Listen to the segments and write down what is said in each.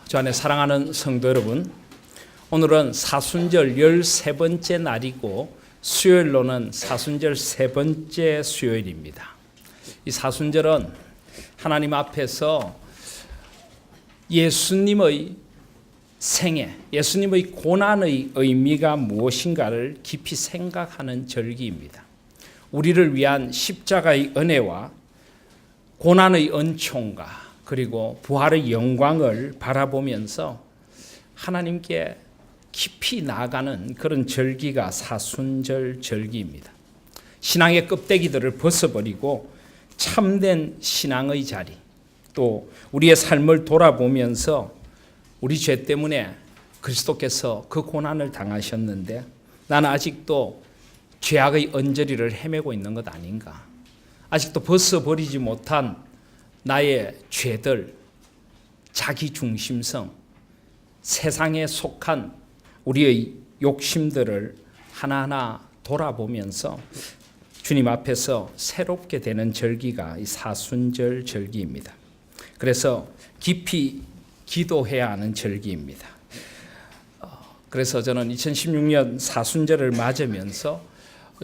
주 안에 사랑하는 성도 여러분, 오늘은 사순절 13번째 날이고 수요일로는 사순절 3번째 수요일입니다. 이 사순절은 하나님 앞에서 예수님의 생애, 예수님의 고난의 의미가 무엇인가를 깊이 생각하는 절기입니다. 우리를 위한 십자가의 은혜와 고난의 은총과 그리고 부활의 영광을 바라보면서 하나님께 깊이 나아가는 그런 절기가 사순절 절기입니다. 신앙의 껍데기들을 벗어버리고 참된 신앙의 자리, 또 우리의 삶을 돌아보면서 우리 죄 때문에 그리스도께서 그 고난을 당하셨는데 나는 아직도 죄악의 언저리를 헤매고 있는 것 아닌가? 아직도 벗어버리지 못한 나의 죄들, 자기중심성, 세상에 속한 우리의 욕심들을 하나하나 돌아보면서 주님 앞에서 새롭게 되는 절기가 이 사순절 절기입니다. 그래서 깊이 기도해야 하는 절기입니다. 그래서 저는 2016년 사순절을 맞으면서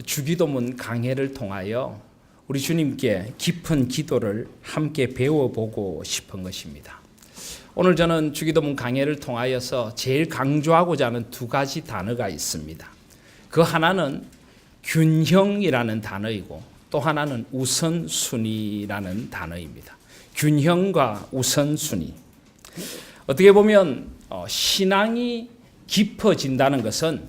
주기도문 강해를 통하여 우리 주님께 깊은 기도를 함께 배워보고 싶은 것입니다. 오늘 저는 주기도문 강해를 통하여서 제일 강조하고자 하는 두 가지 단어가 있습니다. 그 하나는 균형이라는 단어이고 또 하나는 우선순위라는 단어입니다. 균형과 우선순위. 어떻게 보면 신앙이 깊어진다는 것은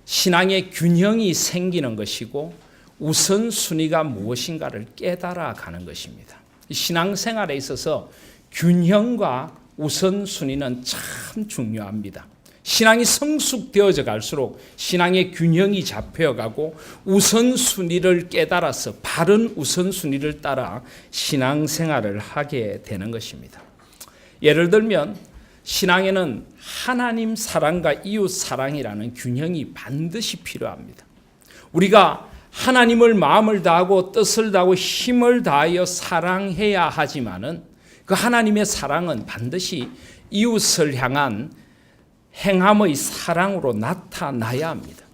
신앙의 균형이 생기는 것이고 우선순위가 무엇인가를 깨달아 가는 것입니다. 신앙생활에 있어서 균형과 우선순위는 참 중요합니다. 신앙이 성숙되어져 갈수록 신앙의 균형이 잡혀가고 우선순위를 깨달아서 바른 우선순위를 따라 신앙생활을 하게 되는 것입니다. 예를 들면 신앙에는 하나님 사랑과 이웃 사랑이라는 균형이 반드시 필요합니다. 우리가 하나님을 마음을 다하고 뜻을 다하고 힘을 다하여 사랑해야 하지만은 그 하나님의 사랑은 반드시 이웃을 향한 행함의 사랑으로 나타나야 합니다.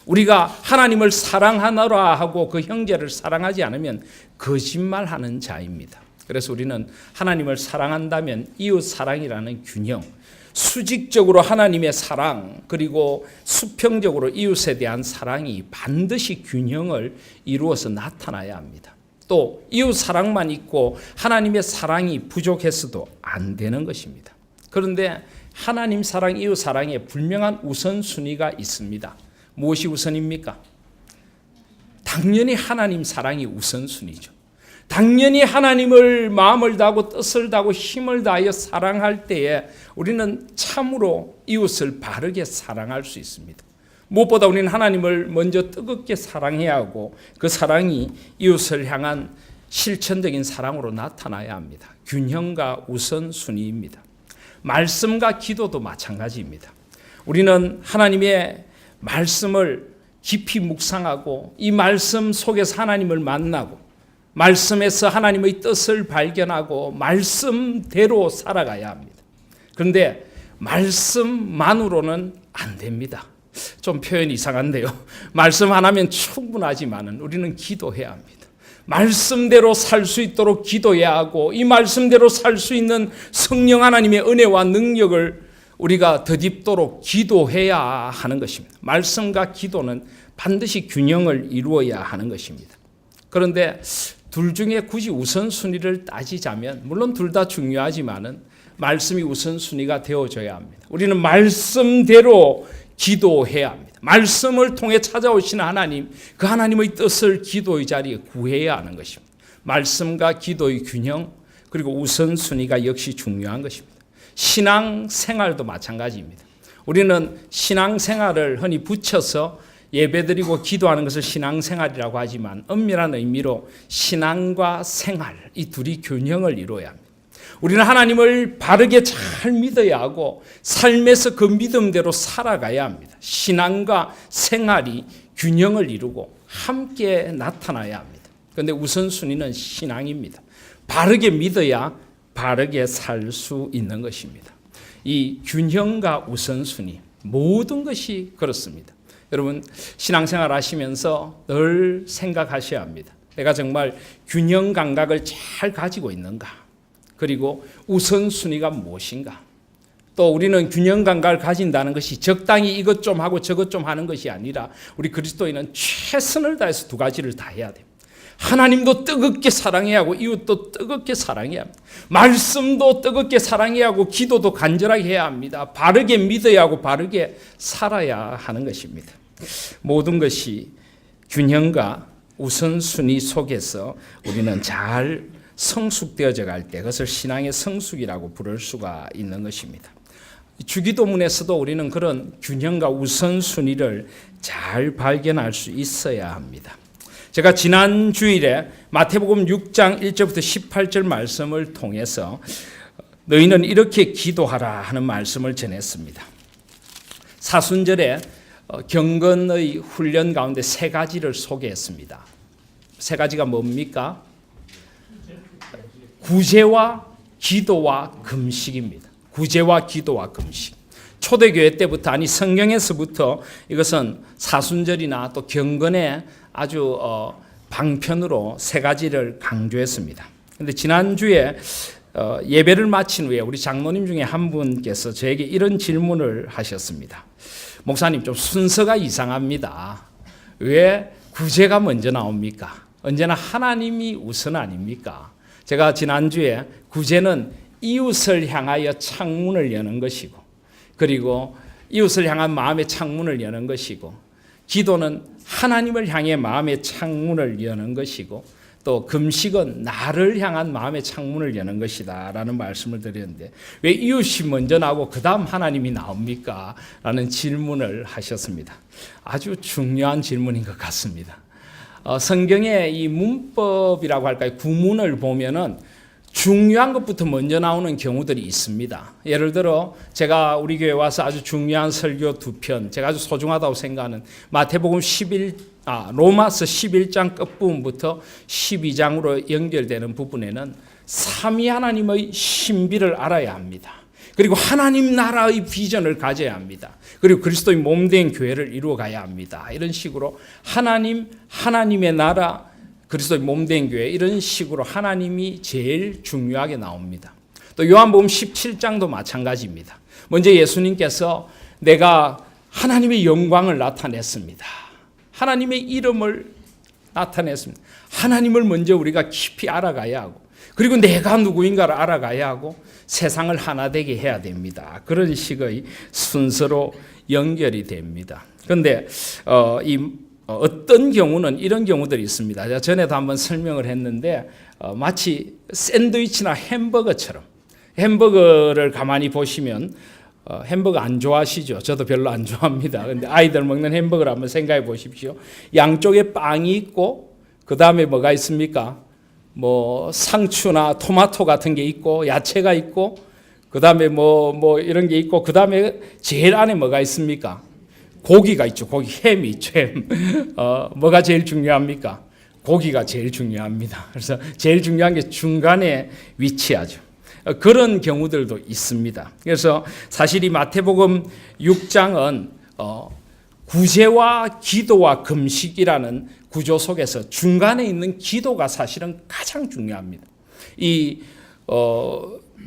우리가 하나님을 사랑하노라 하고 그 형제를 사랑하지 않으면 거짓말하는 자입니다. 그래서 우리는 하나님을 사랑한다면 이웃 사랑이라는 균형, 수직적으로 하나님의 사랑 그리고 수평적으로 이웃에 대한 사랑이 반드시 균형을 이루어서 나타나야 합니다. 또 이웃 사랑만 있고 하나님의 사랑이 부족해서도 안 되는 것입니다. 그런데 하나님 사랑, 이웃 사랑에 분명한 우선순위가 있습니다. 무엇이 우선입니까? 당연히 하나님 사랑이 우선순위죠. 당연히 하나님을 마음을 다하고 뜻을 다하고 힘을 다하여 사랑할 때에 우리는 참으로 이웃을 바르게 사랑할 수 있습니다. 무엇보다 우리는 하나님을 먼저 뜨겁게 사랑해야 하고 그 사랑이 이웃을 향한 실천적인 사랑으로 나타나야 합니다. 균형과 우선순위입니다. 말씀과 기도도 마찬가지입니다. 우리는 하나님의 말씀을 깊이 묵상하고 이 말씀 속에서 하나님을 만나고 말씀에서 하나님의 뜻을 발견하고 말씀대로 살아가야 합니다. 그런데 말씀만으로는 안 됩니다. 좀 표현이 이상한데요. 말씀 하나면 충분하지만 우리는 기도해야 합니다. 말씀대로 살 수 있도록 기도해야 하고 이 말씀대로 살 수 있는 성령 하나님의 은혜와 능력을 우리가 덧입도록 기도해야 하는 것입니다. 말씀과 기도는 반드시 균형을 이루어야 하는 것입니다. 그런데 둘 중에 굳이 우선순위를 따지자면 물론 둘 다 중요하지만은 말씀이 우선순위가 되어줘야 합니다. 우리는 말씀대로 기도해야 합니다. 말씀을 통해 찾아오시는 하나님, 그 하나님의 뜻을 기도의 자리에 구해야 하는 것입니다. 말씀과 기도의 균형 그리고 우선순위가 역시 중요한 것입니다. 신앙생활도 마찬가지입니다. 우리는 신앙생활을 흔히 붙여서 예배드리고 기도하는 것을 신앙생활이라고 하지만 엄밀한 의미로 신앙과 생활 이 둘이 균형을 이루어야 합니다. 우리는 하나님을 바르게 잘 믿어야 하고 삶에서 그 믿음대로 살아가야 합니다. 신앙과 생활이 균형을 이루고 함께 나타나야 합니다. 그런데 우선순위는 신앙입니다. 바르게 믿어야 바르게 살 수 있는 것입니다. 이 균형과 우선순위, 모든 것이 그렇습니다. 여러분 신앙생활 하시면서 늘 생각하셔야 합니다. 내가 정말 균형 감각을 잘 가지고 있는가? 그리고 우선순위가 무엇인가? 또 우리는 균형 감각을 가진다는 것이 적당히 이것 좀 하고 저것 좀 하는 것이 아니라 우리 그리스도인은 최선을 다해서 두 가지를 다 해야 됩니다. 하나님도 뜨겁게 사랑해야 하고 이웃도 뜨겁게 사랑해야 합니다. 말씀도 뜨겁게 사랑해야 하고 기도도 간절하게 해야 합니다. 바르게 믿어야 하고 바르게 살아야 하는 것입니다. 모든 것이 균형과 우선순위 속에서 우리는 잘 성숙되어져 갈 때 그것을 신앙의 성숙이라고 부를 수가 있는 것입니다. 주기도문에서도 우리는 그런 균형과 우선순위를 잘 발견할 수 있어야 합니다. 제가 지난 주일에 마태복음 6장 1절부터 18절 말씀을 통해서 너희는 이렇게 기도하라 하는 말씀을 전했습니다. 사순절에 경건의 훈련 가운데 세 가지를 소개했습니다. 세 가지가 뭡니까? 구제와 기도와 금식입니다. 구제와 기도와 금식. 초대교회 때부터 아니 성경에서부터 이것은 사순절이나 또 경건의 아주 방편으로 세 가지를 강조했습니다. 그런데 지난주에 예배를 마친 후에 우리 장로님 중에 한 분께서 저에게 이런 질문을 하셨습니다. 목사님 좀 순서가 이상합니다. 왜 구제가 먼저 나옵니까? 언제나 하나님이 우선 아닙니까? 제가 지난주에 구제는 이웃을 향하여 창문을 여는 것이고 그리고 이웃을 향한 마음의 창문을 여는 것이고 기도는 하나님을 향해 마음의 창문을 여는 것이고 또 금식은 나를 향한 마음의 창문을 여는 것이다 라는 말씀을 드렸는데 왜 이웃이 먼저 나오고 그 다음 하나님이 나옵니까? 라는 질문을 하셨습니다. 아주 중요한 질문인 것 같습니다. 성경의 이 문법이라고 할까요? 구문을 보면은 중요한 것부터 먼저 나오는 경우들이 있습니다. 예를 들어 제가 우리 교회 와서 아주 중요한 설교 두 편, 제가 아주 소중하다고 생각하는 마태복음 로마서 11장 끝부분부터 12장으로 연결되는 부분에는 삼위 하나님의 신비를 알아야 합니다. 그리고 하나님 나라의 비전을 가져야 합니다. 그리고 그리스도의 몸된 교회를 이루어가야 합니다. 이런 식으로 하나님의 나라, 그리스도의 몸된 교회 이런 식으로 하나님이 제일 중요하게 나옵니다. 또 요한복음 17장도 마찬가지입니다. 먼저 예수님께서 내가 하나님의 영광을 나타냈습니다. 하나님의 이름을 나타냈습니다. 하나님을 먼저 우리가 깊이 알아가야 하고 그리고 내가 누구인가를 알아가야 하고 세상을 하나 되게 해야 됩니다. 그런 식의 순서로 연결이 됩니다. 그런데 어떤 경우는 이런 경우들이 있습니다. 제가 전에도 한번 설명을 했는데 마치 샌드위치나 햄버거처럼 햄버거를 가만히 보시면 햄버거 안 좋아하시죠? 저도 별로 안 좋아합니다. 근데 아이들 먹는 햄버거를 한번 생각해 보십시오. 양쪽에 빵이 있고 그 다음에 뭐가 있습니까? 뭐 상추나 토마토 같은 게 있고 야채가 있고 그 다음에 뭐 이런 게 있고 그 다음에 제일 안에 뭐가 있습니까? 고기가 있죠. 고기, 햄이 있죠. 햄. 뭐가 제일 중요합니까? 고기가 제일 중요합니다. 그래서 제일 중요한 게 중간에 위치하죠. 그런 경우들도 있습니다. 그래서 사실 이 마태복음 6장은 구제와 기도와 금식이라는 구조 속에서 중간에 있는 기도가 사실은 가장 중요합니다. 이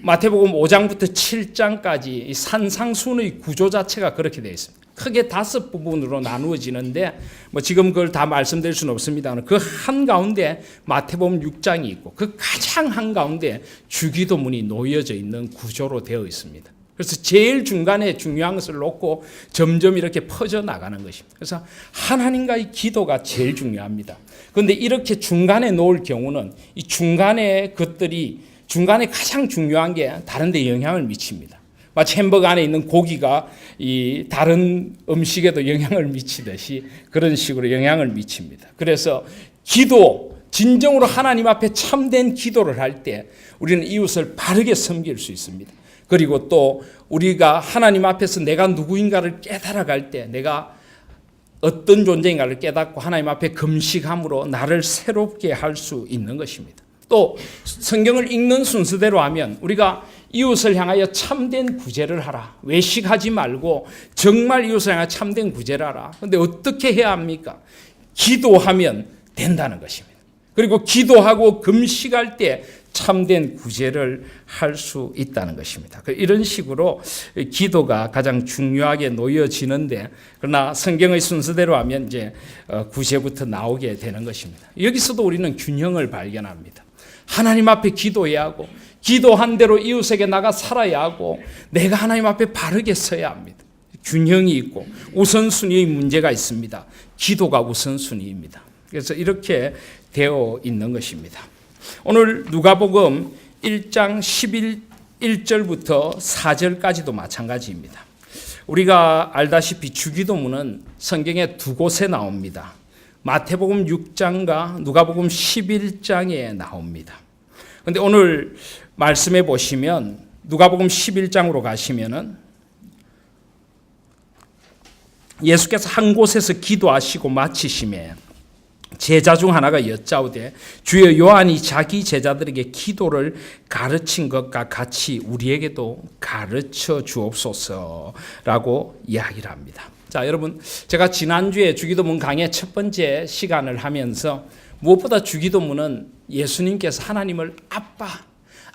마태복음 5장부터 7장까지 이 산상순의 구조 자체가 그렇게 되어 있습니다. 크게 5 부분으로 나누어지는데 뭐 지금 그걸 다 말씀드릴 수는 없습니다. 그 한가운데 마태복음 6장이 있고 그 가장 한가운데 주기도문이 놓여져 있는 구조로 되어 있습니다. 그래서 제일 중간에 중요한 것을 놓고 점점 이렇게 퍼져나가는 것입니다. 그래서 하나님과의 기도가 제일 중요합니다. 그런데 이렇게 중간에 놓을 경우는 이 중간에 것들이 중간에 가장 중요한 게 다른 데 영향을 미칩니다. 마치 햄버거 안에 있는 고기가 이 다른 음식에도 영향을 미치듯이 그런 식으로 영향을 미칩니다. 그래서 기도, 진정으로 하나님 앞에 참된 기도를 할 때 우리는 이웃을 바르게 섬길 수 있습니다. 그리고 또 우리가 하나님 앞에서 내가 누구인가를 깨달아갈 때 내가 어떤 존재인가를 깨닫고 하나님 앞에 금식함으로 나를 새롭게 할 수 있는 것입니다. 또 성경을 읽는 순서대로 하면 우리가 이웃을 향하여 참된 구제를 하라. 외식하지 말고 정말 이웃을 향하여 참된 구제를 하라. 그런데 어떻게 해야 합니까? 기도하면 된다는 것입니다. 그리고 기도하고 금식할 때 참된 구제를 할 수 있다는 것입니다. 이런 식으로 기도가 가장 중요하게 놓여지는데, 그러나 성경의 순서대로 하면 이제 구제부터 나오게 되는 것입니다. 여기서도 우리는 균형을 발견합니다. 하나님 앞에 기도해야 하고, 기도한 대로 이웃에게 나가 살아야 하고, 내가 하나님 앞에 바르게 서야 합니다. 균형이 있고 우선순위의 문제가 있습니다. 기도가 우선순위입니다. 그래서 이렇게 되어 있는 것입니다. 오늘 누가복음 1장 1절부터 4절까지도 마찬가지입니다. 우리가 알다시피 주기도문은 성경에 두 곳에 나옵니다. 마태복음 6장과 누가복음 11장에 나옵니다. 그런데 오늘 말씀해 보시면 누가복음 11장으로 가시면은 예수께서 한 곳에서 기도하시고 마치심에 제자 중 하나가 여짜오되 주여 요한이 자기 제자들에게 기도를 가르친 것과 같이 우리에게도 가르쳐 주옵소서라고 이야기를 합니다. 자, 여러분, 제가 지난주에 주기도문 강의 첫 번째 시간을 하면서 무엇보다 주기도문은 예수님께서 하나님을 아빠,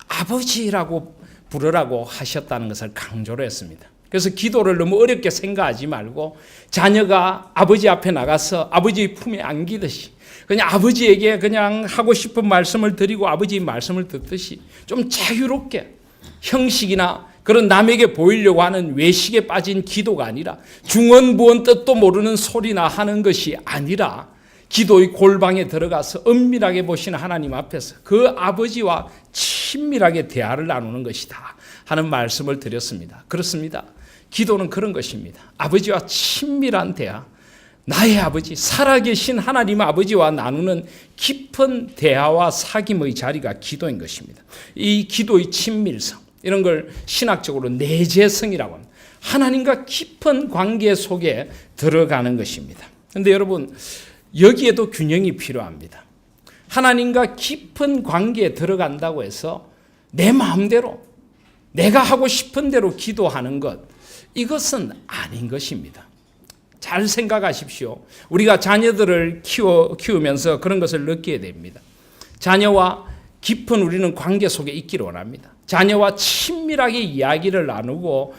아버지라고 부르라고 하셨다는 것을 강조를 했습니다. 그래서 기도를 너무 어렵게 생각하지 말고 자녀가 아버지 앞에 나가서 아버지 품에 안기듯이 그냥 아버지에게 그냥 하고 싶은 말씀을 드리고 아버지의 말씀을 듣듯이 좀 자유롭게 형식이나 그런 남에게 보이려고 하는 외식에 빠진 기도가 아니라 중언부언 뜻도 모르는 소리나 하는 것이 아니라 기도의 골방에 들어가서 은밀하게 보시는 하나님 앞에서 그 아버지와 친밀하게 대화를 나누는 것이다 하는 말씀을 드렸습니다. 그렇습니다. 기도는 그런 것입니다. 아버지와 친밀한 대화, 나의 아버지, 살아계신 하나님 아버지와 나누는 깊은 대화와 사귐의 자리가 기도인 것입니다. 이 기도의 친밀성, 이런 걸 신학적으로 내재성이라고 합니다. 하나님과 깊은 관계 속에 들어가는 것입니다. 그런데 여러분, 여기에도 균형이 필요합니다. 하나님과 깊은 관계에 들어간다고 해서 내 마음대로 내가 하고 싶은 대로 기도하는 것, 이것은 아닌 것입니다. 잘 생각하십시오. 우리가 자녀들을 키우면서 그런 것을 느끼게 됩니다. 자녀와 깊은 우리는 관계 속에 있기를 원합니다. 자녀와 친밀하게 이야기를 나누고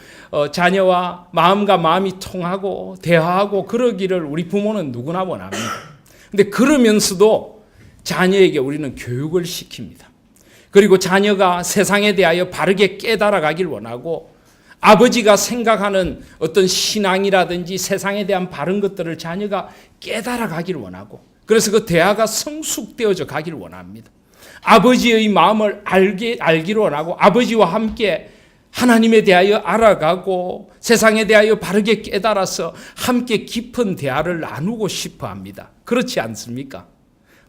자녀와 마음과 마음이 통하고 대화하고 그러기를 우리 부모는 누구나 원합니다. 그런데 그러면서도 자녀에게 우리는 교육을 시킵니다. 그리고 자녀가 세상에 대하여 바르게 깨달아가길 원하고 아버지가 생각하는 어떤 신앙이라든지 세상에 대한 바른 것들을 자녀가 깨달아가길 원하고 그래서 그 대화가 성숙되어져 가길 원합니다. 아버지의 마음을 알기를 원하고 아버지와 함께 하나님에 대하여 알아가고 세상에 대하여 바르게 깨달아서 함께 깊은 대화를 나누고 싶어 합니다. 그렇지 않습니까?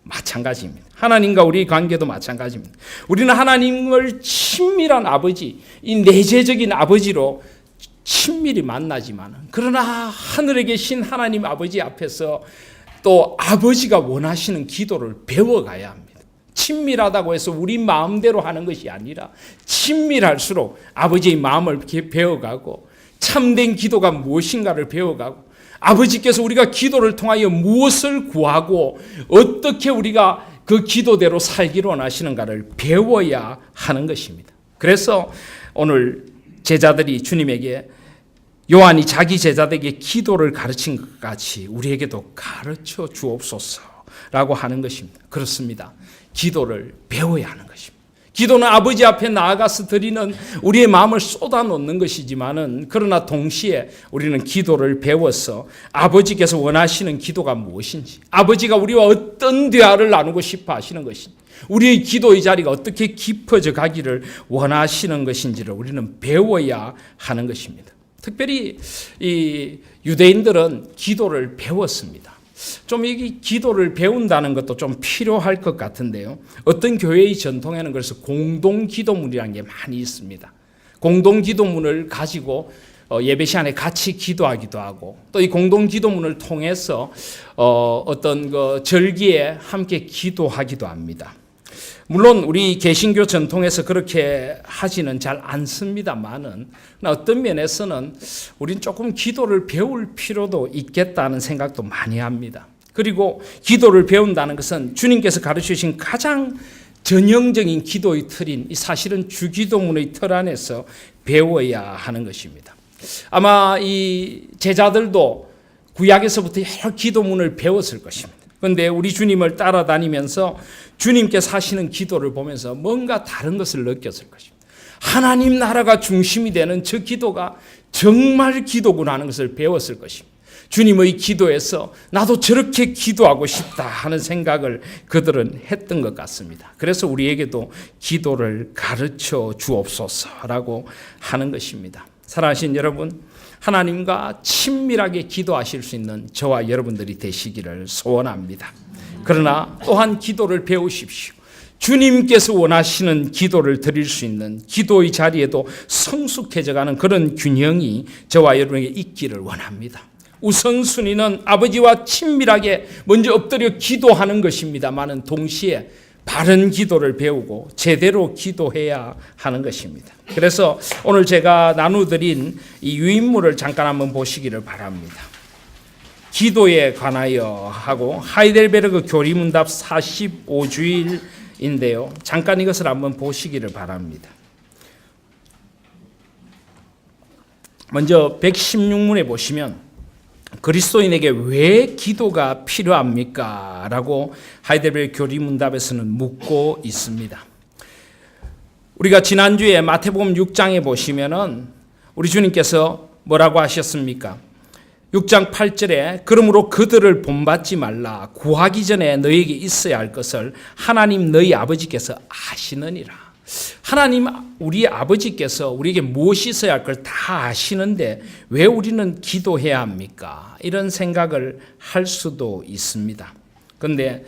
마찬가지입니다. 하나님과 우리의 관계도 마찬가지입니다. 우리는 하나님을 친밀한 아버지, 이 내재적인 아버지로 친밀히 만나지만 그러나 하늘에 계신 하나님 아버지 앞에서 또 아버지가 원하시는 기도를 배워가야 합니다. 친밀하다고 해서 우리 마음대로 하는 것이 아니라 친밀할수록 아버지의 마음을 배워가고 참된 기도가 무엇인가를 배워가고 아버지께서 우리가 기도를 통하여 무엇을 구하고 어떻게 우리가 그 기도대로 살기를 원하시는가를 배워야 하는 것입니다. 그래서 오늘 제자들이 주님에게 요한이 자기 제자들에게 기도를 가르친 것 같이 우리에게도 가르쳐 주옵소서라고 하는 것입니다. 그렇습니다. 기도를 배워야 하는 것입니다. 기도는 아버지 앞에 나아가서 드리는 우리의 마음을 쏟아놓는 것이지만은 그러나 동시에 우리는 기도를 배워서 아버지께서 원하시는 기도가 무엇인지 아버지가 우리와 어떤 대화를 나누고 싶어 하시는 것인지 우리의 기도의 자리가 어떻게 깊어져 가기를 원하시는 것인지를 우리는 배워야 하는 것입니다. 특별히 이 유대인들은 기도를 배웠습니다. 좀 이 기도를 배운다는 것도 좀 필요할 것 같은데요. 어떤 교회의 전통에는 그래서 공동 기도문이라는 게 많이 있습니다. 공동 기도문을 가지고 예배 시간에 같이 기도하기도 하고 또 이 공동 기도문을 통해서 어떤 그 절기에 함께 기도하기도 합니다. 물론 우리 개신교 전통에서 그렇게 하지는 잘 않습니다만은 어떤 면에서는 우린 조금 기도를 배울 필요도 있겠다는 생각도 많이 합니다. 그리고 기도를 배운다는 것은 주님께서 가르치신 가장 전형적인 기도의 틀인 사실은 주기도문의 틀 안에서 배워야 하는 것입니다. 아마 이 제자들도 구약에서부터 여러 기도문을 배웠을 것입니다. 그런데 우리 주님을 따라다니면서 주님께서 하시는 기도를 보면서 뭔가 다른 것을 느꼈을 것입니다. 하나님 나라가 중심이 되는 저 기도가 정말 기도구나 하는 것을 배웠을 것입니다. 주님의 기도에서 나도 저렇게 기도하고 싶다 하는 생각을 그들은 했던 것 같습니다. 그래서 우리에게도 기도를 가르쳐 주옵소서라고 하는 것입니다. 사랑하신 여러분, 하나님과 친밀하게 기도하실 수 있는 저와 여러분들이 되시기를 소원합니다. 그러나 또한 기도를 배우십시오. 주님께서 원하시는 기도를 드릴 수 있는 기도의 자리에도 성숙해져가는 그런 균형이 저와 여러분에게 있기를 원합니다. 우선순위는 아버지와 친밀하게 먼저 엎드려 기도하는 것입니다만은 동시에 바른 기도를 배우고 제대로 기도해야 하는 것입니다. 그래서 오늘 제가 나누드린 이 유인물을 잠깐 한번 보시기를 바랍니다. 기도에 관하여 하고 하이델베르그 교리문답 45주일인데요. 잠깐 이것을 한번 보시기를 바랍니다. 먼저 116문에 보시면 그리스도인에게 왜 기도가 필요합니까? 라고 하이델베르그 교리문답에서는 묻고 있습니다. 우리가 지난주에 마태복음 6장에 보시면은 우리 주님께서 뭐라고 하셨습니까? 6장 8절에 그러므로 그들을 본받지 말라. 구하기 전에 너에게 있어야 할 것을 하나님 너희 아버지께서 아시느니라. 하나님 우리 아버지께서 우리에게 무엇이 있어야 할 걸 다 아시는데 왜 우리는 기도해야 합니까? 이런 생각을 할 수도 있습니다. 그런데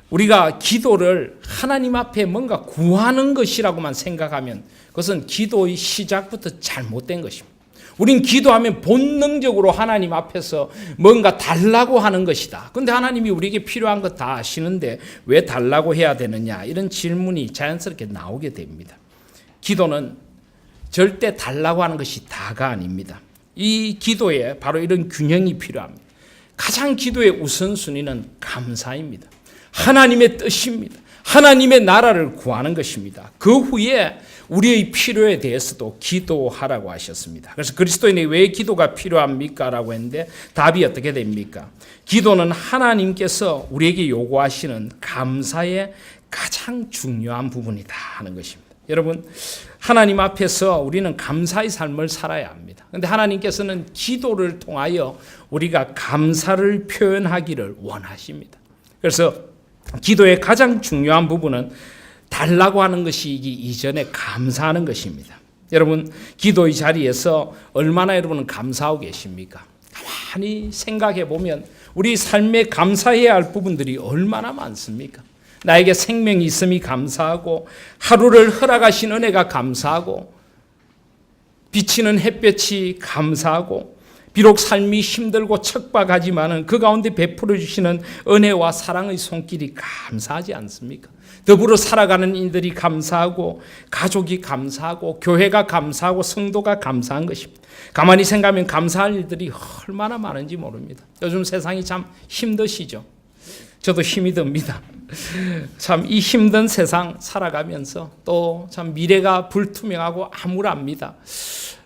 우리가 기도를 하나님 앞에 뭔가 구하는 것이라고만 생각하면 그것은 기도의 시작부터 잘못된 것입니다. 우린 기도하면 본능적으로 하나님 앞에서 뭔가 달라고 하는 것이다. 그런데 하나님이 우리에게 필요한 것 다 아시는데 왜 달라고 해야 되느냐? 이런 질문이 자연스럽게 나오게 됩니다. 기도는 절대 달라고 하는 것이 다가 아닙니다. 이 기도에 바로 이런 균형이 필요합니다. 가장 기도의 우선순위는 감사입니다. 하나님의 뜻입니다. 하나님의 나라를 구하는 것입니다. 그 후에 우리의 필요에 대해서도 기도하라고 하셨습니다. 그래서 그리스도인에게 왜 기도가 필요합니까? 라고 했는데 답이 어떻게 됩니까? 기도는 하나님께서 우리에게 요구하시는 감사의 가장 중요한 부분이다 하는 것입니다. 여러분, 하나님 앞에서 우리는 감사의 삶을 살아야 합니다. 그런데 하나님께서는 기도를 통하여 우리가 감사를 표현하기를 원하십니다. 그래서 기도의 가장 중요한 부분은 달라고 하는 것이기 이전에 감사하는 것입니다. 여러분, 기도의 자리에서 얼마나 여러분은 감사하고 계십니까? 가만히 생각해 보면 우리 삶에 감사해야 할 부분들이 얼마나 많습니까? 나에게 생명이 있음이 감사하고 하루를 허락하신 은혜가 감사하고 비치는 햇볕이 감사하고 비록 삶이 힘들고 척박하지만은 그 가운데 베풀어 주시는 은혜와 사랑의 손길이 감사하지 않습니까? 더불어 살아가는 이들이 감사하고 가족이 감사하고 교회가 감사하고 성도가 감사한 것입니다. 가만히 생각하면 감사할 일들이 얼마나 많은지 모릅니다. 요즘 세상이 참 힘드시죠? 저도 힘이 듭니다. 참 이 힘든 세상 살아가면서 또 참 미래가 불투명하고 암울합니다.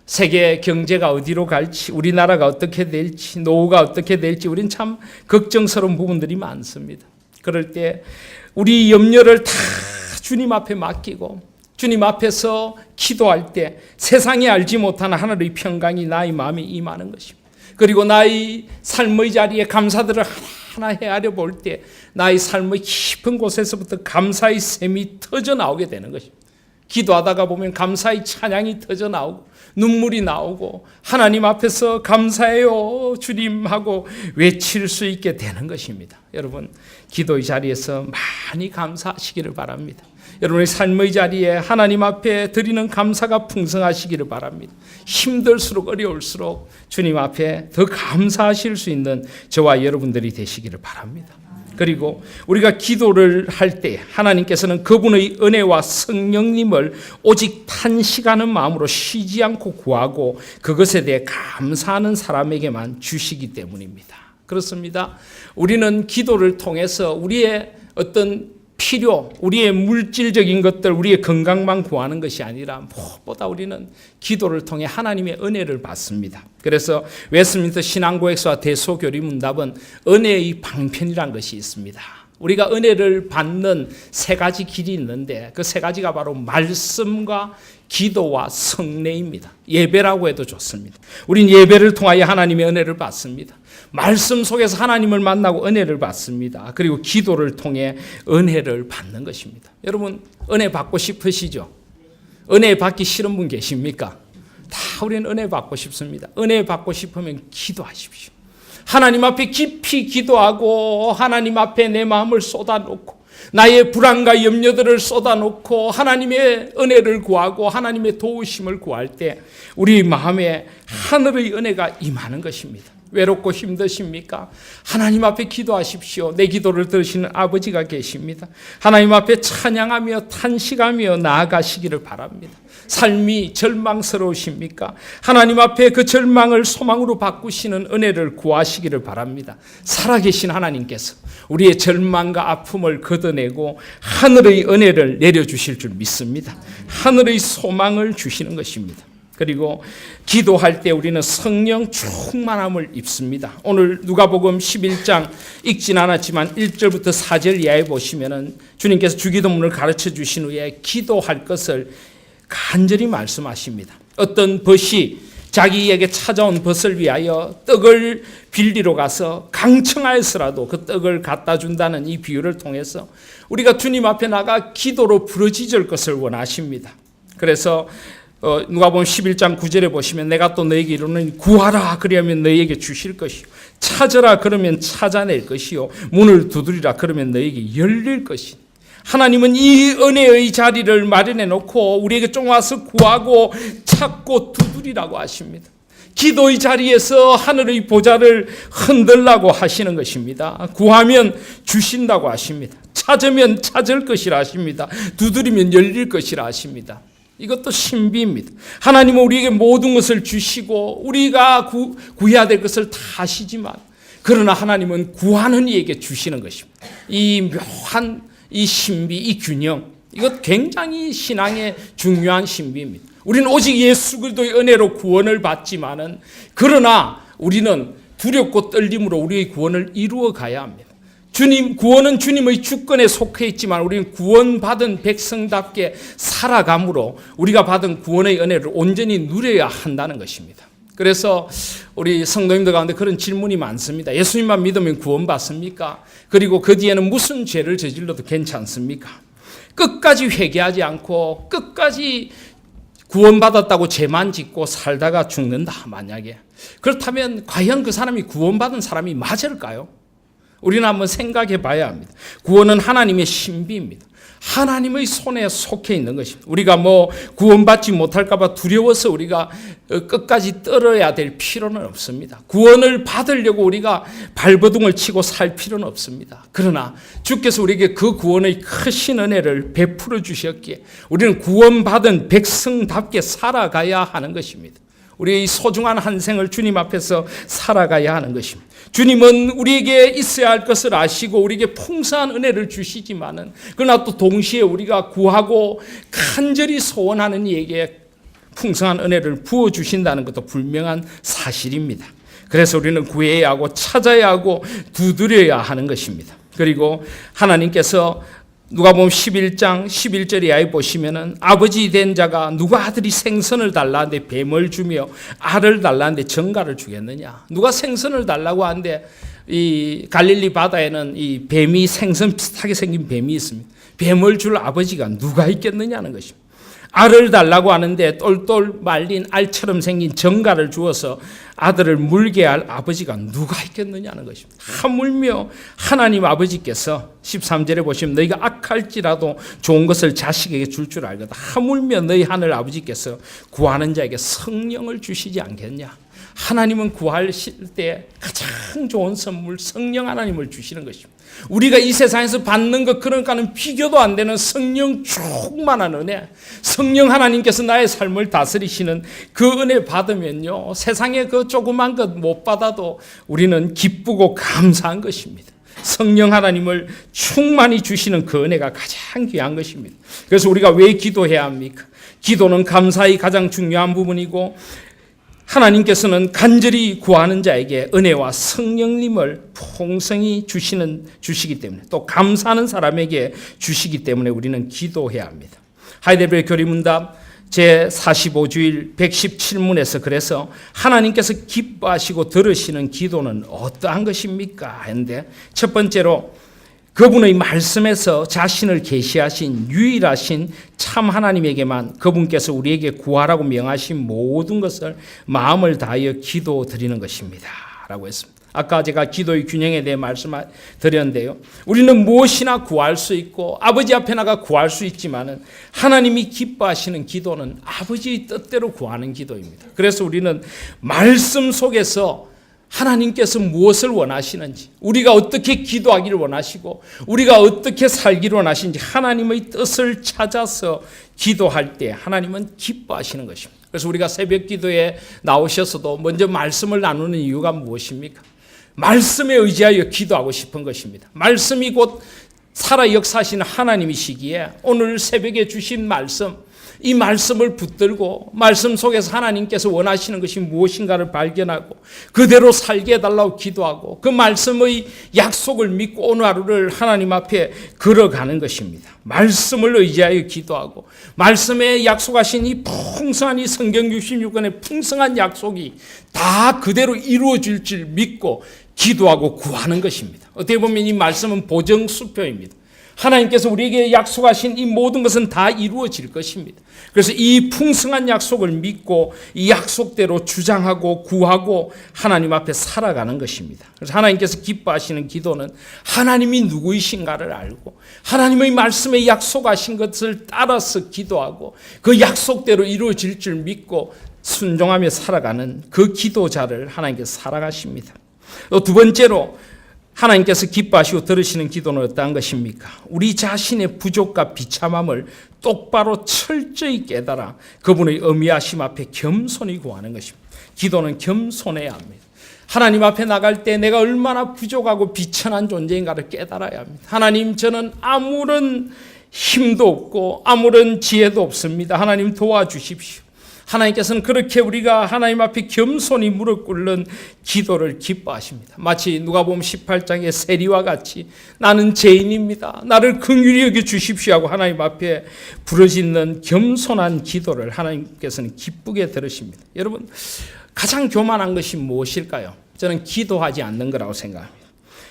세계 경제가 어디로 갈지, 우리나라가 어떻게 될지, 노후가 어떻게 될지 우린 참 걱정스러운 부분들이 많습니다. 그럴 때 우리 염려를 다 주님 앞에 맡기고 주님 앞에서 기도할 때 세상이 알지 못하는 하늘의 평강이 나의 마음에 임하는 것입니다. 그리고 나의 삶의 자리에 감사들을 하나하나 헤아려 볼 때 나의 삶의 깊은 곳에서부터 감사의 샘이 터져 나오게 되는 것입니다. 기도하다가 보면 감사의 찬양이 터져 나오고 눈물이 나오고 하나님 앞에서 감사해요 주님 하고 외칠 수 있게 되는 것입니다. 여러분, 기도의 자리에서 많이 감사하시기를 바랍니다. 여러분의 삶의 자리에 하나님 앞에 드리는 감사가 풍성하시기를 바랍니다. 힘들수록 어려울수록 주님 앞에 더 감사하실 수 있는 저와 여러분들이 되시기를 바랍니다. 그리고 우리가 기도를 할 때 하나님께서는 그분의 은혜와 성령님을 오직 탄식하는 마음으로 쉬지 않고 구하고 그것에 대해 감사하는 사람에게만 주시기 때문입니다. 그렇습니다. 우리는 기도를 통해서 우리의 어떤 필요, 우리의 물질적인 것들, 우리의 건강만 구하는 것이 아니라 무엇보다 우리는 기도를 통해 하나님의 은혜를 받습니다. 그래서 웨스트민스터 신앙고백서와 대소교리 문답은 은혜의 방편이라는 것이 있습니다. 우리가 은혜를 받는 세 가지 길이 있는데 그 세 가지가 바로 말씀과 기도와 성례입니다. 예배라고 해도 좋습니다. 우린 예배를 통하여 하나님의 은혜를 받습니다. 말씀 속에서 하나님을 만나고 은혜를 받습니다. 그리고 기도를 통해 은혜를 받는 것입니다. 여러분 은혜 받고 싶으시죠? 은혜 받기 싫은 분 계십니까? 다 우리는 은혜 받고 싶습니다. 은혜 받고 싶으면 기도하십시오. 하나님 앞에 깊이 기도하고 하나님 앞에 내 마음을 쏟아놓고 나의 불안과 염려들을 쏟아놓고 하나님의 은혜를 구하고 하나님의 도우심을 구할 때 우리 마음에 하늘의 은혜가 임하는 것입니다. 외롭고 힘드십니까? 하나님 앞에 기도하십시오. 내 기도를 들으시는 아버지가 계십니다. 하나님 앞에 찬양하며 탄식하며 나아가시기를 바랍니다. 삶이 절망스러우십니까? 하나님 앞에 그 절망을 소망으로 바꾸시는 은혜를 구하시기를 바랍니다. 살아계신 하나님께서 우리의 절망과 아픔을 걷어내고 하늘의 은혜를 내려주실 줄 믿습니다. 하늘의 소망을 주시는 것입니다. 그리고 기도할 때 우리는 성령 충만함을 입습니다. 오늘 누가복음 11장 읽진 않았지만 1절부터 4절 이하에 보시면은 주님께서 주기도문을 가르쳐 주신 후에 기도할 것을 간절히 말씀하십니다. 어떤 벗이 자기에게 찾아온 벗을 위하여 떡을 빌리러 가서 강청하여서라도 그 떡을 갖다 준다는 이 비유를 통해서 우리가 주님 앞에 나가 기도로 부르짖을 것을 원하십니다. 그래서 누가복음 11장 9절에 보시면 내가 또 너에게 이르노니 구하라 그리하면 너에게 주실 것이요 찾으라 그러면 찾아낼 것이요 문을 두드리라 그러면 너에게 열릴 것이니 하나님은 이 은혜의 자리를 마련해 놓고 우리에게 좀 와서 구하고 찾고 두드리라고 하십니다. 기도의 자리에서 하늘의 보좌를 흔들라고 하시는 것입니다. 구하면 주신다고 하십니다. 찾으면 찾을 것이라 하십니다. 두드리면 열릴 것이라 하십니다. 이것도 신비입니다. 하나님은 우리에게 모든 것을 주시고 우리가 구해야 될 것을 다 하시지만 그러나 하나님은 구하는 이에게 주시는 것입니다. 이 묘한 이 신비, 이 균형, 이것 굉장히 신앙의 중요한 신비입니다. 우리는 오직 예수 그리스도의 은혜로 구원을 받지만은 그러나 우리는 두렵고 떨림으로 우리의 구원을 이루어 가야 합니다. 구원은 주님의 주권에 속해 있지만 우리는 구원받은 백성답게 살아감으로 우리가 받은 구원의 은혜를 온전히 누려야 한다는 것입니다. 그래서 우리 성도님들 가운데 그런 질문이 많습니다. 예수님만 믿으면 구원받습니까? 그리고 그 뒤에는 무슨 죄를 저질러도 괜찮습니까? 끝까지 회개하지 않고 끝까지 구원받았다고 죄만 짓고 살다가 죽는다 만약에 그렇다면 과연 그 사람이 구원받은 사람이 맞을까요? 우리는 한번 생각해 봐야 합니다. 구원은 하나님의 신비입니다. 하나님의 손에 속해 있는 것입니다. 우리가 구원받지 못할까 봐 두려워서 우리가 끝까지 떨어야 될 필요는 없습니다. 구원을 받으려고 우리가 발버둥을 치고 살 필요는 없습니다. 그러나 주께서 우리에게 그 구원의 크신 은혜를 베풀어 주셨기에 우리는 구원받은 백성답게 살아가야 하는 것입니다. 우리의 소중한 한 생을 주님 앞에서 살아가야 하는 것입니다. 주님은 우리에게 있어야 할 것을 아시고 우리에게 풍성한 은혜를 주시지만은 그러나 또 동시에 우리가 구하고 간절히 소원하는 이에게 풍성한 은혜를 부어주신다는 것도 분명한 사실입니다. 그래서 우리는 구해야 하고 찾아야 하고 두드려야 하는 것입니다. 그리고 하나님께서 누가복음 11장 11절 이하에 보시면은 아버지 된 자가 누가 아들이 생선을 달라는데 뱀을 주며 알을 달라는데 정갈을 주겠느냐? 누가 생선을 달라고 하는데 이 갈릴리 바다에는 이 뱀이 생선 비슷하게 생긴 뱀이 있습니다. 뱀을 줄 아버지가 누가 있겠느냐는 것입니다. 알을 달라고 하는데 똘똘 말린 알처럼 생긴 정갈을 주어서 아들을 물게 할 아버지가 누가 있겠느냐는 것입니다. 하물며 하나님 아버지께서 13절에 보시면 너희가 악할지라도 좋은 것을 자식에게 줄 알거든 하물며 너희 하늘 아버지께서 구하는 자에게 성령을 주시지 않겠냐. 하나님은 구하실 때 가장 좋은 선물 성령 하나님을 주시는 것입니다. 우리가 이 세상에서 받는 것 그러니까는 비교도 안 되는 성령 충만한 은혜, 성령 하나님께서 나의 삶을 다스리시는 그 은혜 받으면요, 세상에 그 조그만 것 못 받아도 우리는 기쁘고 감사한 것입니다. 성령 하나님을 충만히 주시는 그 은혜가 가장 귀한 것입니다. 그래서 우리가 왜 기도해야 합니까? 기도는 감사의 가장 중요한 부분이고, 하나님께서는 간절히 구하는 자에게 은혜와 성령님을 풍성히 주시기 때문에, 또 감사하는 사람에게 주시기 때문에 우리는 기도해야 합니다. 하이델베르 교리문답 제45주일 117문에서 그래서 하나님께서 기뻐하시고 들으시는 기도는 어떠한 것입니까? 했는데, 첫 번째로 그분의 말씀에서 자신을 계시하신 유일하신 참 하나님에게만 그분께서 우리에게 구하라고 명하신 모든 것을 마음을 다하여 기도드리는 것입니다 라고 했습니다. 아까 제가 기도의 균형에 대해 말씀드렸는데요, 우리는 무엇이나 구할 수 있고 아버지 앞에 나가 구할 수 있지만은 하나님이 기뻐하시는 기도는 아버지의 뜻대로 구하는 기도입니다. 그래서 우리는 말씀 속에서 하나님께서 무엇을 원하시는지, 우리가 어떻게 기도하기를 원하시고 우리가 어떻게 살기를 원하시는지 하나님의 뜻을 찾아서 기도할 때 하나님은 기뻐하시는 것입니다. 그래서 우리가 새벽 기도에 나오셔서도 먼저 말씀을 나누는 이유가 무엇입니까? 말씀에 의지하여 기도하고 싶은 것입니다. 말씀이 곧 살아 역사하시는 하나님이시기에 오늘 새벽에 주신 말씀, 이 말씀을 붙들고 말씀 속에서 하나님께서 원하시는 것이 무엇인가를 발견하고 그대로 살게 해달라고 기도하고 그 말씀의 약속을 믿고 오늘 하루를 하나님 앞에 걸어가는 것입니다. 말씀을 의지하여 기도하고 말씀에 약속하신 이 풍성한 이 성경 66권의 풍성한 약속이 다 그대로 이루어질 줄 믿고 기도하고 구하는 것입니다. 어떻게 보면 이 말씀은 보정수표입니다. 하나님께서 우리에게 약속하신 이 모든 것은 다 이루어질 것입니다. 그래서 이 풍성한 약속을 믿고 이 약속대로 주장하고 구하고 하나님 앞에 살아가는 것입니다. 그래서 하나님께서 기뻐하시는 기도는 하나님이 누구이신가를 알고 하나님의 말씀에 약속하신 것을 따라서 기도하고 그 약속대로 이루어질 줄 믿고 순종하며 살아가는 그 기도자를 하나님께서 살아가십니다. 또 두 번째로 하나님께서 기뻐하시고 들으시는 기도는 어떠한 것입니까? 우리 자신의 부족과 비참함을 똑바로 철저히 깨달아 그분의 어미하심 앞에 겸손히 구하는 것입니다. 기도는 겸손해야 합니다. 하나님 앞에 나갈 때 내가 얼마나 부족하고 비천한 존재인가를 깨달아야 합니다. 하나님, 저는 아무런 힘도 없고 아무런 지혜도 없습니다. 하나님 도와주십시오. 하나님께서는 그렇게 우리가 하나님 앞에 겸손히 무릎 꿇는 기도를 기뻐하십니다. 마치 누가복음 18장의 세리와 같이 나는 죄인입니다, 나를 긍휼히 여겨 주십시오 하고 하나님 앞에 부르짖는 겸손한 기도를 하나님께서는 기쁘게 들으십니다. 여러분, 가장 교만한 것이 무엇일까요? 저는 기도하지 않는 거라고 생각합니다.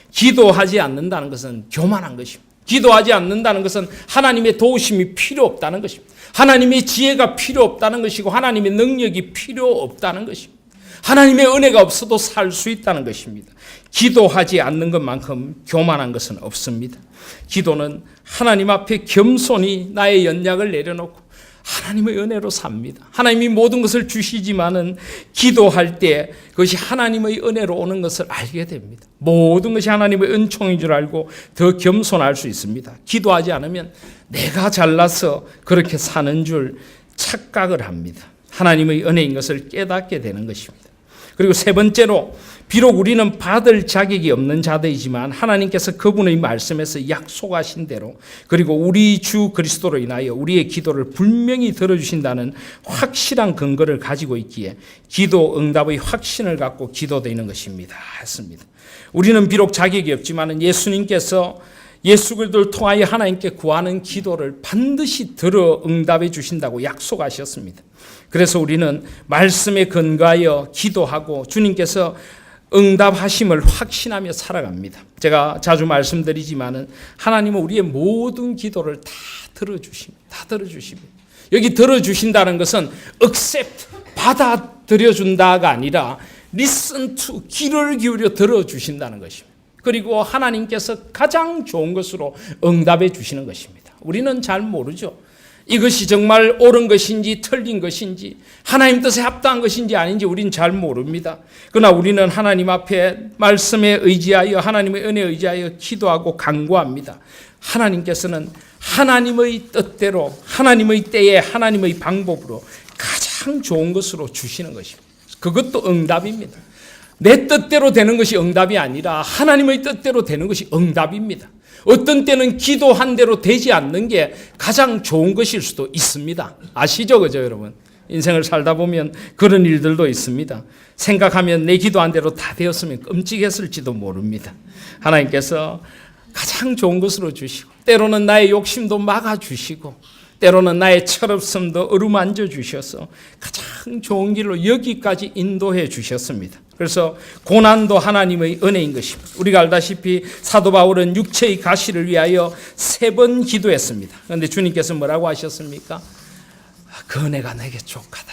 기도하지 않는다는 것은 교만한 것입니다. 기도하지 않는다는 것은 하나님의 도우심이 필요 없다는 것입니다. 하나님의 지혜가 필요 없다는 것이고 하나님의 능력이 필요 없다는 것입니다. 하나님의 은혜가 없어도 살 수 있다는 것입니다. 기도하지 않는 것만큼 교만한 것은 없습니다. 기도는 하나님 앞에 겸손히 나의 연약을 내려놓고 하나님의 은혜로 삽니다. 하나님이 모든 것을 주시지만은 기도할 때 그것이 하나님의 은혜로 오는 것을 알게 됩니다. 모든 것이 하나님의 은총인 줄 알고 더 겸손할 수 있습니다. 기도하지 않으면 내가 잘나서 그렇게 사는 줄 착각을 합니다. 하나님의 은혜인 것을 깨닫게 되는 것입니다. 그리고 세 번째로, 비록 우리는 받을 자격이 없는 자들이지만 하나님께서 그분의 말씀에서 약속하신 대로 그리고 우리 주 그리스도로 인하여 우리의 기도를 분명히 들어주신다는 확실한 근거를 가지고 있기에 기도 응답의 확신을 갖고 기도되는 것입니다 했습니다. 우리는 비록 자격이 없지만 예수님께서 예수 그리스도를 통하여 하나님께 구하는 기도를 반드시 들어 응답해 주신다고 약속하셨습니다. 그래서 우리는 말씀에 근거하여 기도하고 주님께서 응답하심을 확신하며 살아갑니다. 제가 자주 말씀드리지만은 하나님은 우리의 모든 기도를 다 들어주십니다. 다 들어주십니다. 여기 들어주신다는 것은 accept, 받아들여준다가 아니라 listen to, 귀를 기울여 들어주신다는 것입니다. 그리고 하나님께서 가장 좋은 것으로 응답해 주시는 것입니다. 우리는 잘 모르죠. 이것이 정말 옳은 것인지 틀린 것인지 하나님 뜻에 합당한 것인지 아닌지 우리는 잘 모릅니다. 그러나 우리는 하나님 앞에 말씀에 의지하여 하나님의 은혜에 의지하여 기도하고 간구합니다. 하나님께서는 하나님의 뜻대로 하나님의 때에 하나님의 방법으로 가장 좋은 것으로 주시는 것입니다. 그것도 응답입니다. 내 뜻대로 되는 것이 응답이 아니라 하나님의 뜻대로 되는 것이 응답입니다. 어떤 때는 기도한 대로 되지 않는 게 가장 좋은 것일 수도 있습니다. 아시죠? 그죠, 여러분? 인생을 살다 보면 그런 일들도 있습니다. 생각하면 내 기도한 대로 다 되었으면 끔찍했을지도 모릅니다. 하나님께서 가장 좋은 것으로 주시고 때로는 나의 욕심도 막아주시고 때로는 나의 철없음도 어루만져 주셔서 가장 좋은 길로 여기까지 인도해 주셨습니다. 그래서 고난도 하나님의 은혜인 것입니다. 우리가 알다시피 사도 바울은 육체의 가시를 위하여 3번 기도했습니다. 그런데 주님께서 뭐라고 하셨습니까? 그 은혜가 내게 족하다.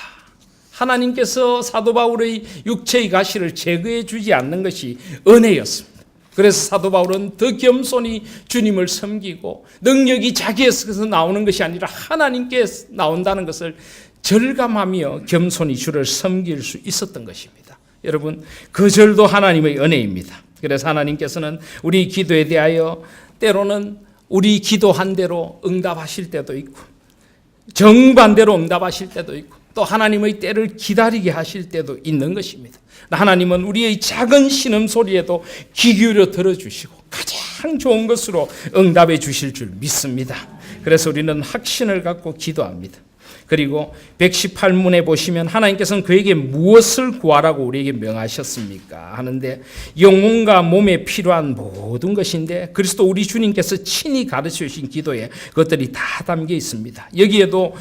하나님께서 사도 바울의 육체의 가시를 제거해 주지 않는 것이 은혜였습니다. 그래서 사도 바울은 더 겸손히 주님을 섬기고 능력이 자기에서 나오는 것이 아니라 하나님께 나온다는 것을 절감하며 겸손히 주를 섬길 수 있었던 것입니다. 여러분, 그 절도 하나님의 은혜입니다. 그래서 하나님께서는 우리 기도에 대하여 때로는 우리 기도한 대로 응답하실 때도 있고 정반대로 응답하실 때도 있고 또 하나님의 때를 기다리게 하실 때도 있는 것입니다. 하나님은 우리의 작은 신음소리에도 귀 기울여 들어주시고 가장 좋은 것으로 응답해 주실 줄 믿습니다. 그래서 우리는 확신을 갖고 기도합니다. 그리고 118문에 보시면 하나님께서는 그에게 무엇을 구하라고 우리에게 명하셨습니까? 하는데 영혼과 몸에 필요한 모든 것인데 그리스도 우리 주님께서 친히 가르쳐 주신 기도에 그것들이 다 담겨 있습니다. 여기에도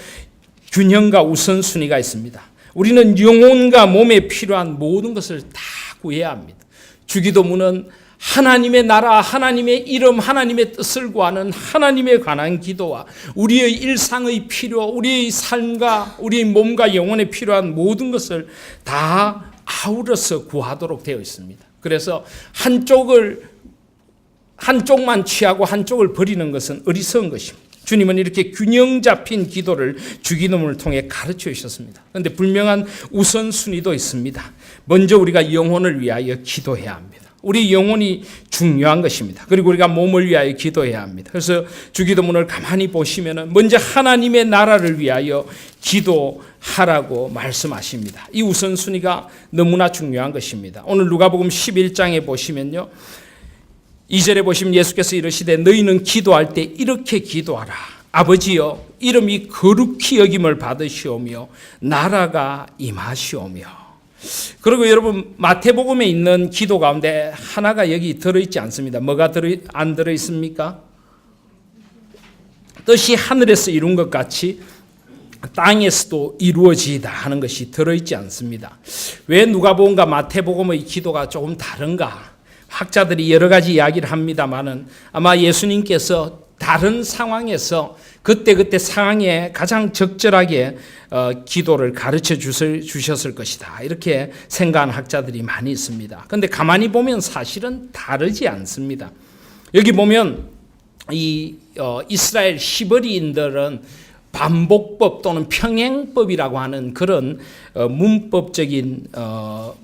균형과 우선순위가 있습니다. 우리는 영혼과 몸에 필요한 모든 것을 다 구해야 합니다. 주기도문은 하나님의 나라, 하나님의 이름, 하나님의 뜻을 구하는 하나님에 관한 기도와 우리의 일상의 필요, 우리의 삶과 우리의 몸과 영혼에 필요한 모든 것을 다 아우러서 구하도록 되어 있습니다. 그래서 한쪽만 취하고 한쪽을 버리는 것은 어리석은 것입니다. 주님은 이렇게 균형 잡힌 기도를 주기도문을 통해 가르쳐 주셨습니다. 그런데 분명한 우선순위도 있습니다. 먼저 우리가 영혼을 위하여 기도해야 합니다. 우리 영혼이 중요한 것입니다. 그리고 우리가 몸을 위하여 기도해야 합니다. 그래서 주기도문을 가만히 보시면 먼저 하나님의 나라를 위하여 기도하라고 말씀하십니다. 이 우선순위가 너무나 중요한 것입니다. 오늘 누가복음 11장에 보시면요. 2절에 보시면 예수께서 이르시되 너희는 기도할 때 이렇게 기도하라. 아버지여 이름이 거룩히 여김을 받으시오며 나라가 임하시오며. 그리고 여러분 마태복음에 있는 기도 가운데 하나가 여기 들어있지 않습니다. 뭐가 안 들어있습니까? 뜻이 하늘에서 이룬 것 같이 땅에서도 이루어지다 하는 것이 들어있지 않습니다. 왜 누가복음과 마태복음의 기도가 조금 다른가? 학자들이 여러 가지 이야기를 합니다마는 아마 예수님께서 다른 상황에서 그때 상황에 가장 적절하게 기도를 가르쳐 주셨을 것이다. 이렇게 생각하는 학자들이 많이 있습니다. 그런데 가만히 보면 사실은 다르지 않습니다. 여기 보면 이스라엘 히브리인들은 반복법 또는 평행법이라고 하는 그런 문법적인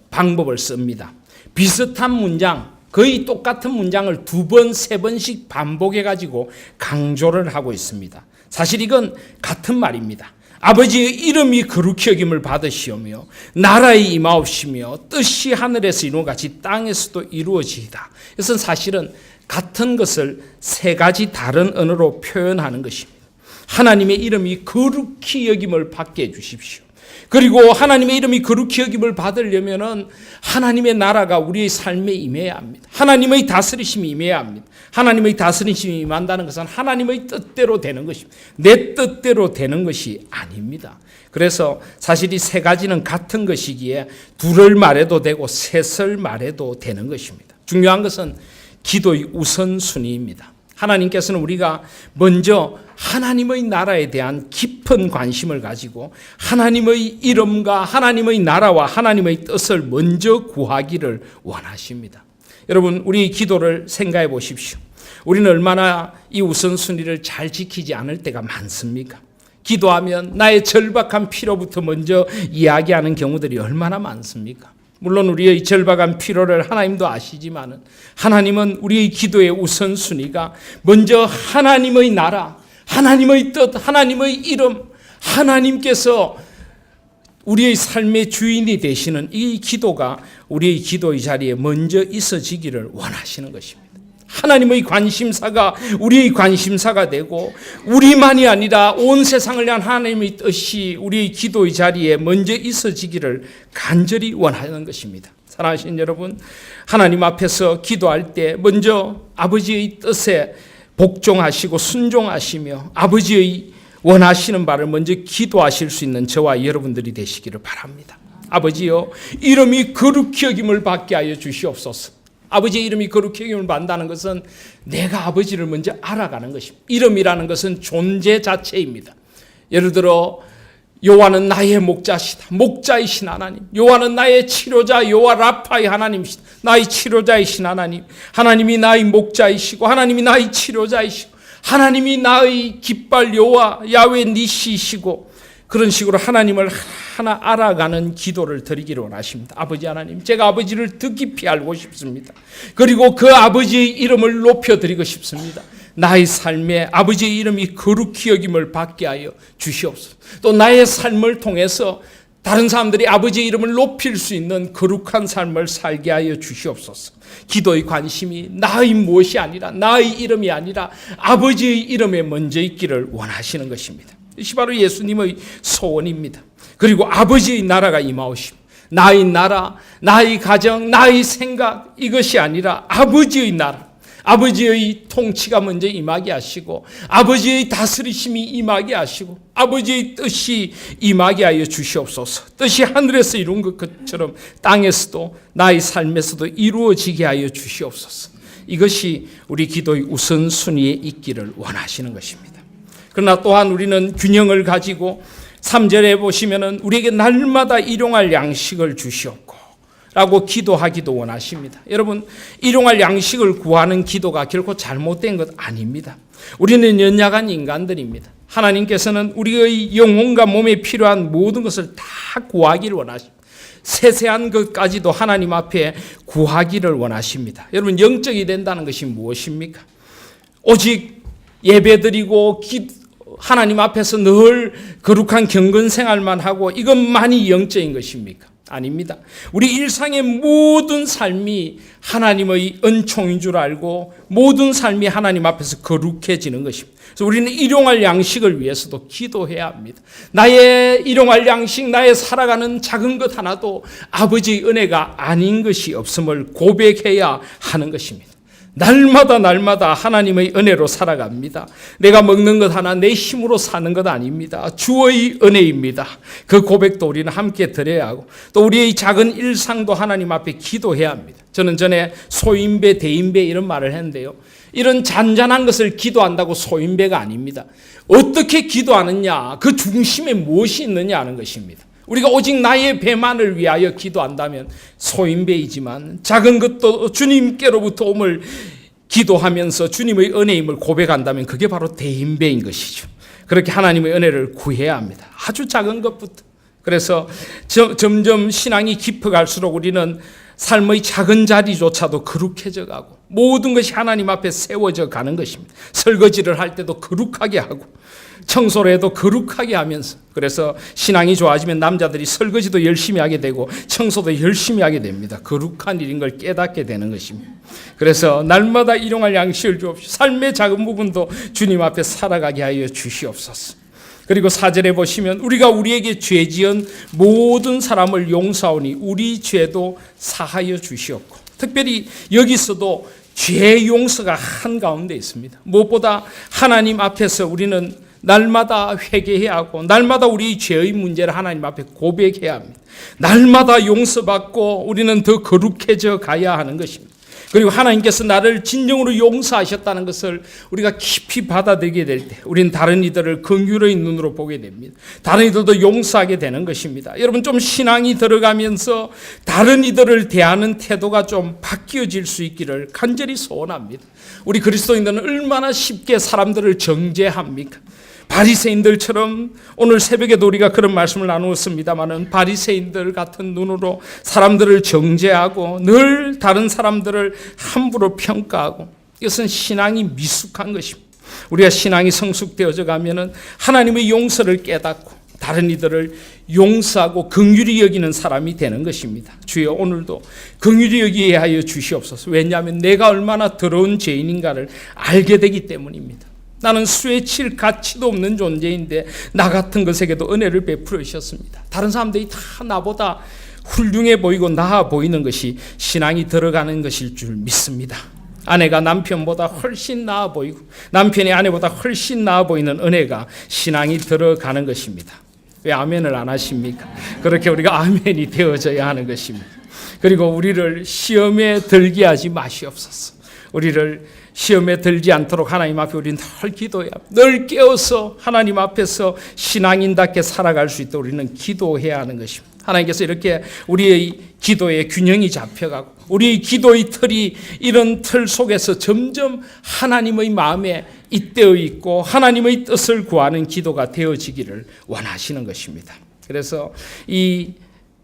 방법을 씁니다. 비슷한 문장, 거의 똑같은 문장을 2번, 3번씩 반복해가지고 강조를 하고 있습니다. 사실 이건 같은 말입니다. 아버지의 이름이 거룩히 여김을 받으시오며 나라의 임하옵시며 뜻이 하늘에서 이루어 같이 땅에서도 이루어지이다. 그래서 사실은 같은 것을 3가지 다른 언어로 표현하는 것입니다. 하나님의 이름이 거룩히 여김을 받게 해주십시오. 그리고 하나님의 이름이 거룩히 여김을 받으려면은 하나님의 나라가 우리의 삶에 임해야 합니다. 하나님의 다스리심이 임해야 합니다. 하나님의 다스리심이 임한다는 것은 하나님의 뜻대로 되는 것입니다. 내 뜻대로 되는 것이 아닙니다. 그래서 사실 이 3가지는 같은 것이기에 2를 말해도 되고 3을 말해도 되는 것입니다. 중요한 것은 기도의 우선순위입니다. 하나님께서는 우리가 먼저 하나님의 나라에 대한 깊은 관심을 가지고 하나님의 이름과 하나님의 나라와 하나님의 뜻을 먼저 구하기를 원하십니다. 여러분, 우리 기도를 생각해 보십시오. 우리는 얼마나 이 우선순위를 잘 지키지 않을 때가 많습니까? 기도하면 나의 절박한 필요부터 먼저 이야기하는 경우들이 얼마나 많습니까? 물론 우리의 절박한 필요를 하나님도 아시지만 하나님은 우리의 기도의 우선순위가 먼저 하나님의 나라, 하나님의 뜻, 하나님의 이름, 하나님께서 우리의 삶의 주인이 되시는 이 기도가 우리의 기도의 자리에 먼저 있어지기를 원하시는 것입니다. 하나님의 관심사가 우리의 관심사가 되고 우리만이 아니라 온 세상을 향한 하나님의 뜻이 우리의 기도의 자리에 먼저 있어지기를 간절히 원하는 것입니다. 사랑하시는 여러분, 하나님 앞에서 기도할 때 먼저 아버지의 뜻에 복종하시고 순종하시며 아버지의 원하시는 바를 먼저 기도하실 수 있는 저와 여러분들이 되시기를 바랍니다. 아버지여, 이름이 거룩히 여김을 받게 하여 주시옵소서. 아버지의 이름이 거룩히 여김을 받는다는 것은 내가 아버지를 먼저 알아가는 것입니다. 이름이라는 것은 존재 자체입니다. 예를 들어 여호와는 나의 목자시다. 목자이신 하나님. 여호와는 나의 치료자, 여호와 라파의 하나님이시다. 나의 치료자이신 하나님. 하나님이 나의 목자이시고 하나님이 나의 치료자이시고 하나님이 나의 깃발 여호와 야훼 니시이시고 그런 식으로 하나님을 하나 알아가는 기도를 드리기를 원하십니다. 아버지 하나님, 제가 아버지를 더 깊이 알고 싶습니다. 그리고 그 아버지의 이름을 높여드리고 싶습니다. 나의 삶에 아버지의 이름이 거룩히 여김을 받게 하여 주시옵소서. 또 나의 삶을 통해서 다른 사람들이 아버지의 이름을 높일 수 있는 거룩한 삶을 살게 하여 주시옵소서. 기도의 관심이 나의 무엇이 아니라 나의 이름이 아니라 아버지의 이름에 먼저 있기를 원하시는 것입니다. 이것이 바로 예수님의 소원입니다. 그리고 아버지의 나라가 임하오십니다. 나의 나라, 나의 가정, 나의 생각 이것이 아니라 아버지의 나라, 아버지의 통치가 먼저 임하게 하시고 아버지의 다스리심이 임하게 하시고 아버지의 뜻이 임하게 하여 주시옵소서. 뜻이 하늘에서 이룬 것처럼 땅에서도 나의 삶에서도 이루어지게 하여 주시옵소서. 이것이 우리 기도의 우선순위에 있기를 원하시는 것입니다. 그러나 또한 우리는 균형을 가지고 3절에 보시면은 우리에게 날마다 일용할 양식을 주시옵고 라고 기도하기도 원하십니다. 여러분, 일용할 양식을 구하는 기도가 결코 잘못된 것 아닙니다. 우리는 연약한 인간들입니다. 하나님께서는 우리의 영혼과 몸에 필요한 모든 것을 다 구하기를 원하십니다. 세세한 것까지도 하나님 앞에 구하기를 원하십니다. 여러분, 영적이 된다는 것이 무엇입니까? 오직 예배드리고 하나님 앞에서 늘 거룩한 경건 생활만 하고 이것만이 영적인 것입니까? 아닙니다. 우리 일상의 모든 삶이 하나님의 은총인 줄 알고 모든 삶이 하나님 앞에서 거룩해지는 것입니다. 그래서 우리는 일용할 양식을 위해서도 기도해야 합니다. 나의 일용할 양식, 나의 살아가는 작은 것 하나도 아버지의 은혜가 아닌 것이 없음을 고백해야 하는 것입니다. 날마다 하나님의 은혜로 살아갑니다. 내가 먹는 것 하나 내 힘으로 사는 것 아닙니다. 주의 은혜입니다. 그 고백도 우리는 함께 드려야 하고 또 우리의 작은 일상도 하나님 앞에 기도해야 합니다. 저는 전에 소인배, 대인배 이런 말을 했는데요. 이런 잔잔한 것을 기도한다고 소인배가 아닙니다. 어떻게 기도하느냐, 그 중심에 무엇이 있느냐 하는 것입니다. 우리가 오직 나의 배만을 위하여 기도한다면 소인배이지만 작은 것도 주님께로부터 옴을 기도하면서 주님의 은혜임을 고백한다면 그게 바로 대인배인 것이죠. 그렇게 하나님의 은혜를 구해야 합니다. 아주 작은 것부터. 그래서 점점 신앙이 깊어갈수록 우리는 삶의 작은 자리조차도 거룩해져 가고 모든 것이 하나님 앞에 세워져 가는 것입니다. 설거지를 할 때도 거룩하게 하고 청소를 해도 거룩하게 하면서, 그래서 신앙이 좋아지면 남자들이 설거지도 열심히 하게 되고 청소도 열심히 하게 됩니다. 거룩한 일인 걸 깨닫게 되는 것입니다. 그래서 날마다 일용할 양식을 주옵시고 삶의 작은 부분도 주님 앞에 살아가게 하여 주시옵소서. 그리고 4절에 보시면 우리가 우리에게 죄 지은 모든 사람을 용서하오니 우리 죄도 사하여 주시옵고, 특별히 여기서도 죄 용서가 한가운데 있습니다. 무엇보다 하나님 앞에서 우리는 날마다 회개해야 하고 날마다 우리 죄의 문제를 하나님 앞에 고백해야 합니다. 날마다 용서받고 우리는 더 거룩해져 가야 하는 것입니다. 그리고 하나님께서 나를 진정으로 용서하셨다는 것을 우리가 깊이 받아들이게 될 때 우리는 다른 이들을 긍휼의 눈으로 보게 됩니다. 다른 이들도 용서하게 되는 것입니다. 여러분, 좀 신앙이 들어가면서 다른 이들을 대하는 태도가 좀 바뀌어질 수 있기를 간절히 소원합니다. 우리 그리스도인들은 얼마나 쉽게 사람들을 정죄합니까? 바리새인들처럼 오늘 새벽에도 우리가 그런 말씀을 나누었습니다마는 바리새인들 같은 눈으로 사람들을 정죄하고 늘 다른 사람들을 함부로 평가하고 이것은 신앙이 미숙한 것입니다. 우리가 신앙이 성숙되어져 가면은 하나님의 용서를 깨닫고 다른 이들을 용서하고 긍휼히 여기는 사람이 되는 것입니다. 주여 오늘도 긍휼히 여기게 하여 주시옵소서. 왜냐하면 내가 얼마나 더러운 죄인인가를 알게 되기 때문입니다. 나는 수에 칠 가치도 없는 존재인데 나 같은 것에게도 은혜를 베풀어 주셨습니다. 다른 사람들이 다 나보다 훌륭해 보이고 나아 보이는 것이 신앙이 들어가는 것일 줄 믿습니다. 아내가 남편보다 훨씬 나아 보이고 남편이 아내보다 훨씬 나아 보이는 은혜가 신앙이 들어가는 것입니다. 왜 아멘을 안 하십니까? 그렇게 우리가 아멘이 되어져야 하는 것입니다. 그리고 우리를 시험에 들게 하지 마시옵소서. 우리를 시험에 들지 않도록 하나님 앞에 우리는 늘 기도해야 합니다. 늘 깨어서 하나님 앞에서 신앙인답게 살아갈 수 있도록 우리는 기도해야 하는 것입니다. 하나님께서 이렇게 우리의 기도의 균형이 잡혀가고 우리의 기도의 틀이 이런 틀 속에서 점점 하나님의 마음에 잇대어 있고 하나님의 뜻을 구하는 기도가 되어지기를 원하시는 것입니다. 그래서 이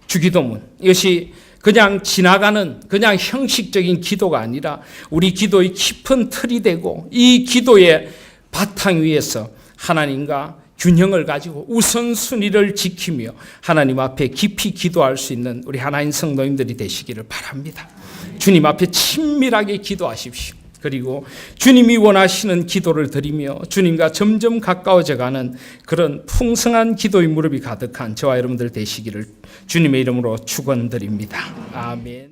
주기도문 이것이 그냥 지나가는 그냥 형식적인 기도가 아니라 우리 기도의 깊은 틀이 되고 이 기도의 바탕 위에서 하나님과 균형을 가지고 우선순위를 지키며 하나님 앞에 깊이 기도할 수 있는 우리 하나님 성도님들이 되시기를 바랍니다. 주님 앞에 친밀하게 기도하십시오. 그리고 주님이 원하시는 기도를 드리며 주님과 점점 가까워져가는 그런 풍성한 기도의 무릎이 가득한 저와 여러분들 되시기를 주님의 이름으로 축원드립니다. 아멘.